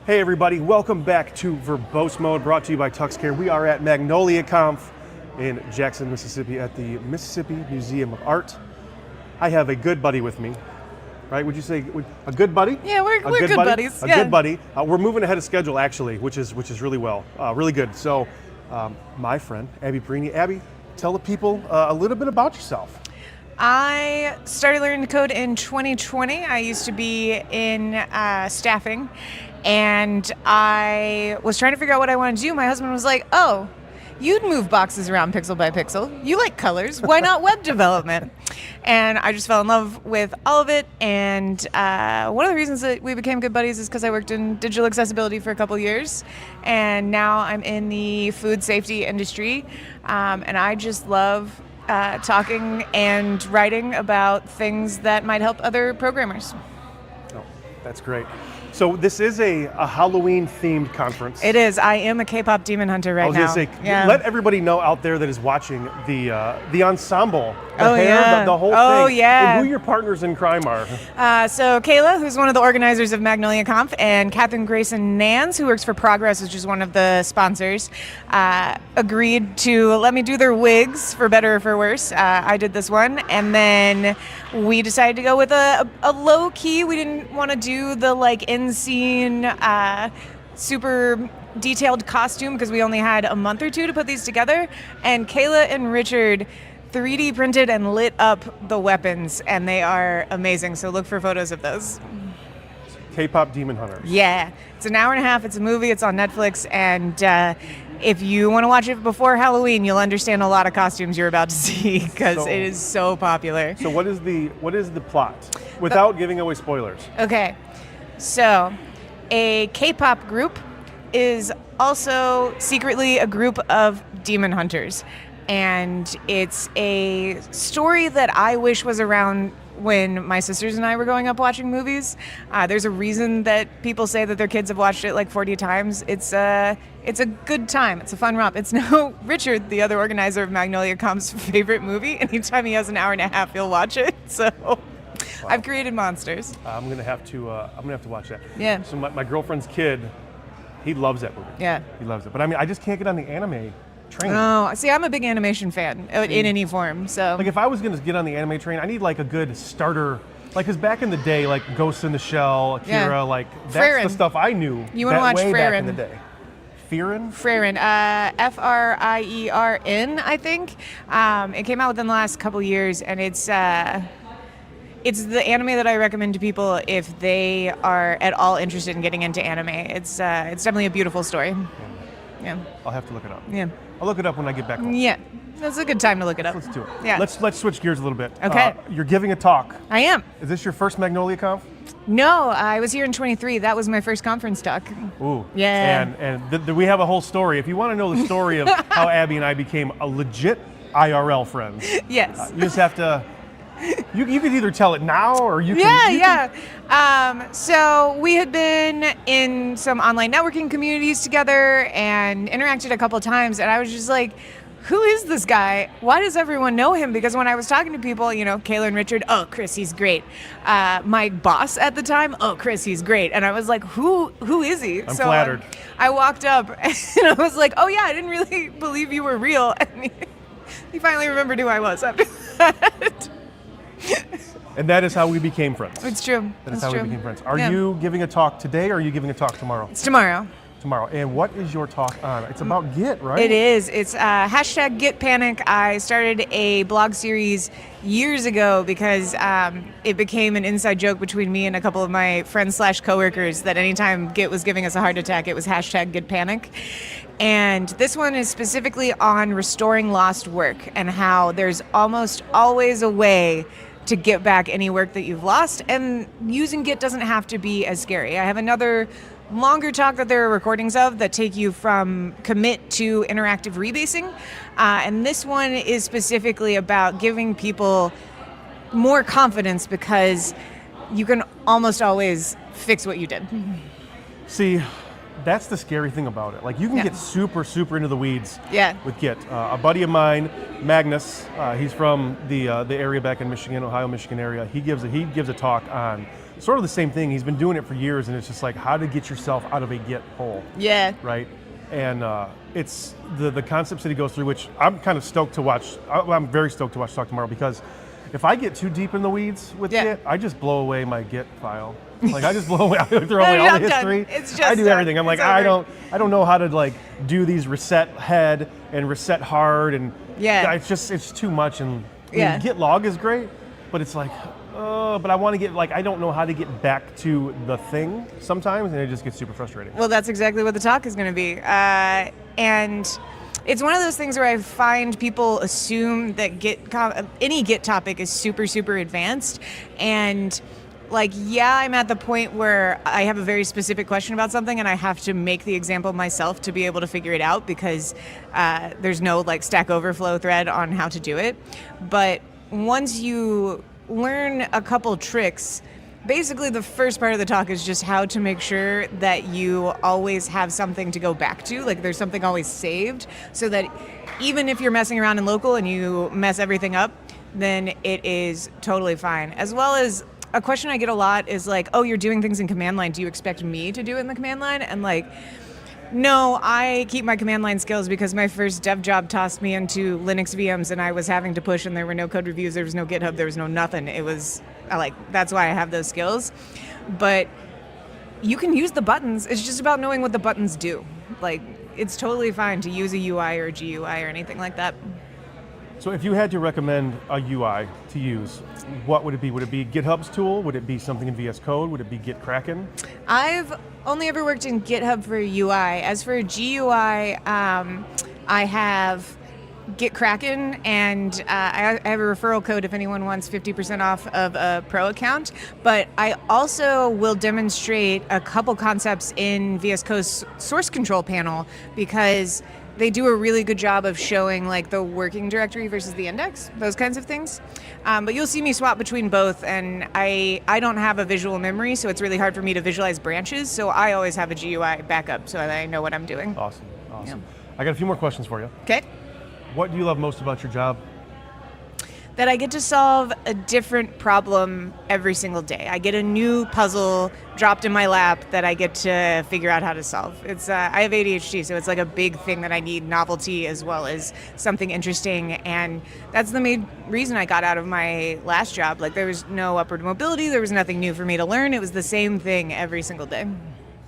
Hey everybody, welcome back to Verbose Mode, brought to you by Tux Care. We are at Magnolia Conf in Jackson, Mississippi at the Mississippi Museum of Art. I have a good buddy with me, right? Would you say a good buddy? Yeah, we're good buddies. A good buddy. We're moving ahead of schedule actually, which is really really good. So, my friend, Abbey Perini. Abby, tell the people a little bit about yourself. I started learning to code in 2020. I used to be in staffing, and I was trying to figure out what I wanted to do. My husband was like, "Oh, you'd move boxes around pixel by pixel. You like colors. Why not web development?" And I just fell in love with all of it. And one of the reasons that we became good buddies is because I worked in digital accessibility for a couple years, and now I'm in the food safety industry, and I just love talking and writing about things that might help other programmers. Oh, that's great. So this is a Halloween-themed conference. It is. I am a K-pop demon hunter right now. I was going to say, let everybody know out there that is watching the ensemble, the the whole thing. Oh, yeah. And who your partners in crime are. So Kayla, who's one of the organizers of Magnolia Conf, and Catherine Grayson Nans, who works for Progress, which is one of the sponsors, agreed to let me do their wigs, for better or for worse. I did this one, and then we decided to go with a low key. We didn't want to do the in-scene super detailed costume because we only had a month or two to put these together. And Kayla and Richard 3D printed and lit up the weapons, and they are amazing. So look for photos of those. K-pop Demon Hunters. Yeah, it's an hour and a half. It's a movie. It's on Netflix, and if you want to watch it before Halloween, you'll understand a lot of costumes you're about to see because it is so popular. So what is the plot without giving away spoilers? Okay, so a K-pop group is also secretly a group of demon hunters, and it's a story that I wish was around when my sisters and I were growing up watching movies. There's a reason that people say that their kids have watched it like 40 times. It's a good time. It's a fun romp. It's now Richard, the other organizer of Magnolia Comp's favorite movie. Anytime he has an hour and a half, he'll watch it. So wow. I've created monsters. I'm gonna have to watch that. Yeah. So my girlfriend's kid, he loves that movie. Yeah. He loves it. But I mean, I just can't get on the anime train. Oh, see, I'm a big animation fan in any form. So, if I was going to get on the anime train, I need a good starter. Because back in the day, Ghost in the Shell, Akira, that's Frieren. the stuff I knew. You want to watch way Frieren? Back in the day. Frieren? Frieren, Frieren, I think. It came out within the last couple years, and it's the anime that I recommend to people if they are at all interested in getting into anime. It's definitely a beautiful story. Yeah. I'll have to look it up. Yeah. I'll look it up when I get back home. Yeah. That's a good time to look it up. Let's do it. Yeah. Let's switch gears a little bit. Okay. You're giving a talk. I am. Is this your first Magnolia Conf? No, I was here in 23. That was my first conference talk. Ooh. Yeah. And we have a whole story. If you want to know the story of how Abby and I became a legit IRL friends. Yes. You just have to... You could either tell it now or you can... Yeah. So we had been in some online networking communities together and interacted a couple of times, and I was just like, who is this guy? Why does everyone know him? Because when I was talking to people, Kayla and Richard, oh, Chris, he's great. My boss at the time, oh, Chris, he's great. And I was like, who is he? I'm flattered. I walked up and I was like, oh, yeah, I didn't really believe you were real. And he finally remembered who I was after that. And that is how we became friends. It's true. That is how we became friends. Are you giving a talk today or are you giving a talk tomorrow? It's tomorrow. Tomorrow. And what is your talk on? It's about Git, right? It is. It's hashtag Git Panic. I started a blog series years ago because it became an inside joke between me and a couple of my friends / coworkers that anytime Git was giving us a heart attack, it was hashtag Git Panic. And this one is specifically on restoring lost work and how there's almost always a way to get back any work that you've lost, and using Git doesn't have to be as scary. I have another longer talk that there are recordings of that take you from commit to interactive rebasing, and this one is specifically about giving people more confidence because you can almost always fix what you did. See, that's the scary thing about it. You can get super into the weeds with Git. A buddy of mine, Magnus, he's from the area back in Michigan, Ohio, Michigan area. He gives a talk on sort of the same thing. He's been doing it for years, and it's just like how to get yourself out of a get hole. Yeah. Right? And it's the concepts that he goes through, which I'm kind of stoked to watch. I'm very stoked to watch Talk tomorrow, because if I get too deep in the weeds with Git, I just blow away my Git file. Like I just blow away, I throw away all the history. It's just I do done. everything. I'm like, It's I over. don't know how to like do these reset head and reset hard, and it's too much. And I mean, Git log is great, but it's like, but I want to get I don't know how to get back to the thing sometimes, and it just gets super frustrating. Well, that's exactly what the talk is going to be, and it's one of those things where I find people assume that any Git topic is super, super advanced, and I'm at the point where I have a very specific question about something and I have to make the example myself to be able to figure it out, because there's no Stack Overflow thread on how to do it. But once you learn a couple tricks, basically the first part of the talk is just how to make sure that you always have something to go back to, there's something always saved, so that even if you're messing around in local and you mess everything up, then it is totally fine. As well as a question I get a lot is oh, you're doing things in command line. Do you expect me to do it in the command line? And no, I keep my command line skills because my first dev job tossed me into Linux VMs and I was having to push, and there were no code reviews, there was no GitHub, there was no nothing. It was that's why I have those skills. But you can use the buttons. It's just about knowing what the buttons do. It's totally fine to use a UI or a GUI or anything like that. So if you had to recommend a UI to use, what would it be? Would it be GitHub's tool? Would it be something in VS Code? Would it be Git Kraken? I've only ever worked in GitHub for a UI. As for a GUI, I have Git Kraken, and I have a referral code if anyone wants 50% off of a pro account. But I also will demonstrate a couple concepts in VS Code's source control panel, because they do a really good job of showing the working directory versus the index, those kinds of things. But you'll see me swap between both, and I don't have a visual memory, so it's really hard for me to visualize branches, so I always have a GUI backup so that I know what I'm doing. Awesome. Yeah. I got a few more questions for you. Okay. What do you love most about your job? That I get to solve a different problem every single day. I get a new puzzle dropped in my lap that I get to figure out how to solve. It's I have ADHD, so it's a big thing that I need novelty as well as something interesting, and that's the main reason I got out of my last job. There was no upward mobility, there was nothing new for me to learn. It was the same thing every single day.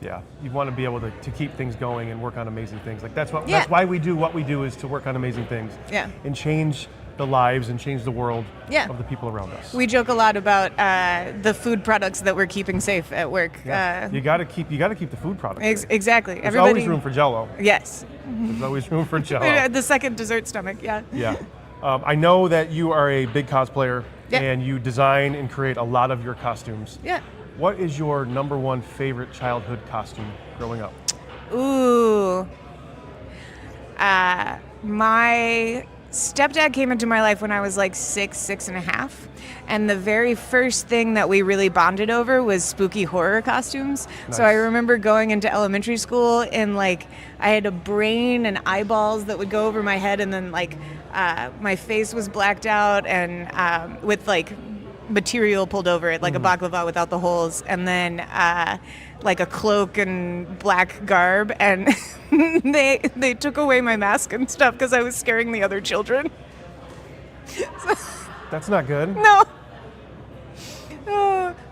Yeah, you want to be able to keep things going and work on amazing things. That's why we do what we do, is to work on amazing things. Yeah. And change the lives and change the world of the people around us. We joke a lot about the food products that we're keeping safe at work. Yeah. You got to keep the food products. Exactly. There's always room for Jell-O. Yes. There's always room for Jell-O. The second dessert stomach. Yeah. Yeah. I know that you are a big cosplayer, and you design and create a lot of your costumes. Yeah. What is your number one favorite childhood costume growing up? Ooh. My stepdad came into my life when I was 6 and a half. And the very first thing that we really bonded over was spooky horror costumes. Nice. So I remember going into elementary school and I had a brain and eyeballs that would go over my head, and then my face was blacked out and with material pulled over it, like a baklava without the holes, and then a cloak and black garb, and they took away my mask and stuff because I was scaring the other children. That's not good. No.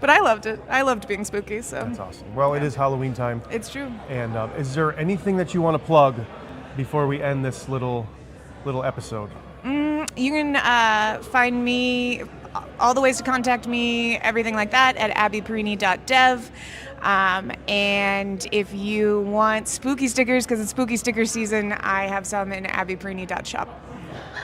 But I loved it. I loved being spooky. So that's awesome. Well, it is Halloween time. It's true. And is there anything that you want to plug before we end this little episode? You can find me, all the ways to contact me, everything like that, at abbeyperini.dev. And if you want spooky stickers, because it's spooky sticker season, I have some in abbeyperini.shop.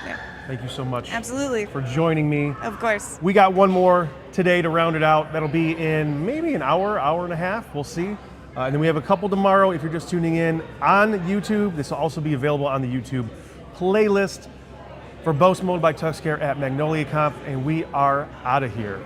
Yeah. Thank you so much. Absolutely. For joining me. Of course. We got one more today to round it out. That'll be in maybe an hour and a half. We'll see. And then we have a couple tomorrow if you're just tuning in on YouTube. This will also be available on the YouTube playlist. Verbose Mode by Tuxcare at Magnolia Conf, and we are out of here.